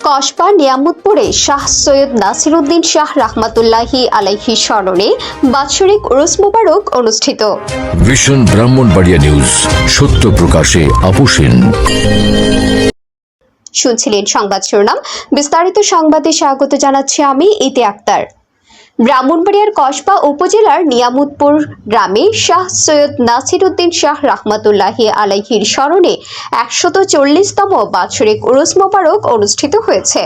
কসবা নিয়ামতপুরে শাহ সৈয়দ নাসিরউদ্দিন শাহ রাহমাতুল্লাহি আলাইহি স্মরণে বাৎসরিক উরুস মোবারক অনুষ্ঠিত। ভিশন ব্রাহ্মণবাড়িয়া নিউজ, সত্য প্রকাশে আপোষহীন। শুনছিলেন সংবাদ শিরোনাম, বিস্তারিত সংবাদে স্বাগত জানাচ্ছি আমি ইতি আক্তার। ব্রাহ্মণবাড়িয়ার কসবা উপজেলার নিয়ামতপুর গ্রামে শাহ সৈয়দ নাসিরউদ্দিন শাহ রাহমাতুল্লাহি আলাইহির স্মরণে ১৪০তম বাৎসরিক উরুস মোবারক অনুষ্ঠিত হয়েছে।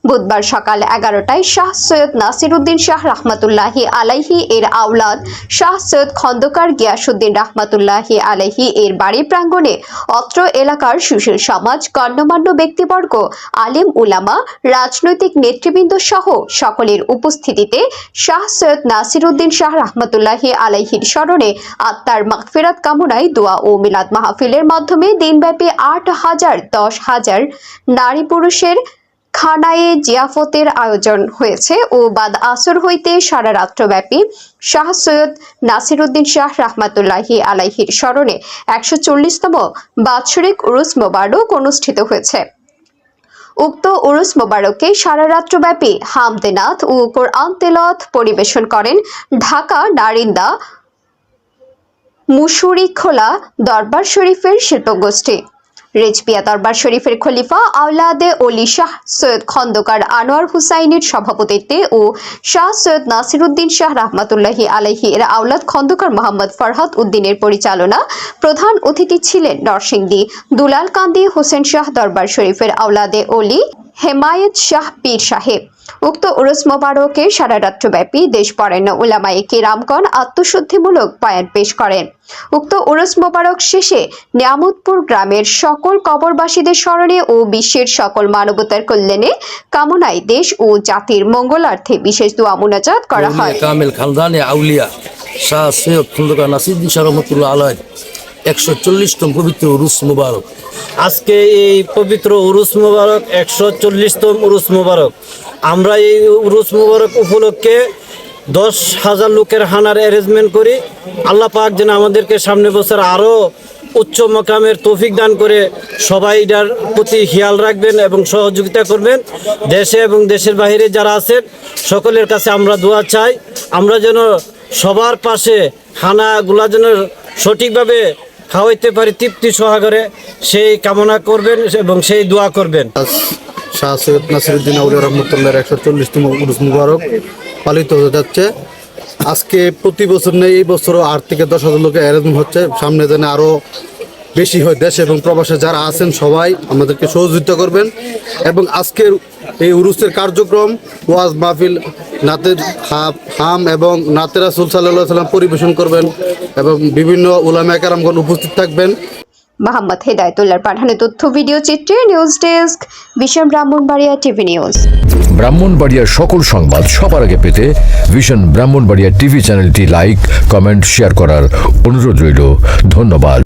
বুধবার সকাল 11টায় শাহ সৈয়দ নাসিরউদ্দিন শাহ রাহমাতুল্লাহি আলাইহি এর আওলাদ শাহ সৈয়দ খন্দকার গিয়াসউদ্দিন রাহমাতুল্লাহি আলাইহি এর বাড়ি প্রাঙ্গণে অত্র এলাকার সুশীল সমাজ, গণ্যমান্য ব্যক্তিবর্গ, আলেম উলামা, রাজনৈতিক নেতৃবৃন্দ সহ সকলের উপস্থিতিতে শাহ সৈয়দ নাসিরউদ্দিন শাহ রাহমাতুল্লাহি আলাইহির স্মরণে আত্মার মাগফিরাত কামনায় দোয়া ও মিলাদ মাহফিলের মাধ্যমে দিনব্যাপী ৮,০০০-১০,০০০ নারী পুরুষের খানায়ে জিয়াফতের আয়োজন হয়েছে ও বাদ আসর হইতে সারা রাত্রব্যাপী শাহ সৈয়দ নাসিরউদ্দিন শাহ রাহমাতুল্লাহি আলাইহির স্মরণে ১৪০তম বাৎসরিক উরুস মোবারক অনুষ্ঠিত হয়েছে। উক্ত উরুস মোবারকে সারা রাত্রব্যাপী হামদে নাত ও কোরআন তেলাওয়াত পরিবেশন করেন ঢাকা নারিন্দা মুশুরিখোলা দরবার শরীফের শিল্পগোষ্ঠী। রেজবিয়া দরবার শরীফের খলিফা আওলাদে ওলি শাহ সৈয়দ খন্দকার আনোয়ার হুসাইনের সভাপতিত্বে ও শাহ সৈয়দ নাসিরউদ্দিন শাহ রাহমাতুল্লাহি আলাইহি এর আওলাদ খন্দকার মোহাম্মদ ফরহাদ উদ্দিনের পরিচালনা প্রধান অতিথি ছিলেন নরসিংদী দুলালকান্দি হোসেন শাহ দরবার শরীফের আওলাদে ওলি হেমায়েত শাহ পীর সাহেব। উক্ত উরুস মোবারকে সারা রাত্রব্যাপী দেশবরেণ্য উলামায়ে কেরামগণ আত্মশুদ্ধিমূলক বয়ান পেশ করেন। উক্ত উরুস মোবারক শেষে নিয়ামতপুর গ্রামের সকল কবরবাসীদের স্মরণে ও বিশ্বের সকল মানবতার কল্যাণে কামনায় দেশ ও জাতির মঙ্গলার্থে বিশেষ দোয়া মুনাজাত করা হয়। কামেল খানদানে আউলিয়া শাহ সৈয়দ খন্দকার নাসিরউদ্দিন শাহ রহমাতুল্লাহ আলাইহি ১৪০তম পবিত্র উরুস মোবারক। আজকে এই পবিত্র উরুস মোবারক ১৪০তম উরুস মোবারক। আমরা এই উরুস মোবারক উপলক্ষে ১০,০০০ লোকের হানার অ্যারেঞ্জমেন্ট করি। আল্লাহ পাক যেন আমাদেরকে সামনে বছর আরও উচ্চ মকামের তৌফিক দান করে সবাই এটার প্রতি খেয়াল রাখবেন এবং সহযোগিতা করবেন। দেশে এবং দেশের বাইরে যারা আছেন সকলের কাছে আমরা দোয়া চাই, আমরা যেন সবার পাশে খানাগুলা যেন সঠিকভাবে খাওয়াইতে পারি তৃপ্তি সহকারে, সেই কামনা করবেন এবং সেই দোয়া করবেন। শাহ সৈয়দ নাসিরউদ্দিন আউলিয়া রহমতুল্লাহর ১৪০তম উরুস মুবারক পালিত হতে যাচ্ছে। আজকে প্রতি বছর নেই, এই বছরও ৮ থেকে ১০,০০০ লোকের অ্যারেঞ্জমেন্ট হচ্ছে। সামনে যেন আরও বেশি হয়। দেশে এবং প্রবাসে যারা আছেন সবাই আমাদেরকে সহযোগিতা করবেন এবং আজকের এই উরুসের কার্যক্রম ওয়াজ মাহফিল, নাতের হাম এবং নাতে রাসূল সাল্লাল্লাহু আলাইহি ওয়াসাল্লাম পরিবেশন করবেন এবং বিভিন্ন উলামায়ে কেরামগণ উপস্থিত থাকবেন। মোহাম্মদ হেদায়েতুল্লাহর পাঠানো তথ্য ভিডিও চিত্রে news desk, vision Brahmanbaria TV news. ব্রাহ্মণবাড়িয়ার সকল সংবাদ সবার আগে পেতে ভিশন ব্রাহ্মণবাড়িয়া টিভি চ্যানেলটি লাইক, কমেন্ট, শেয়ার করার অনুরোধ রইল। ধন্যবাদ।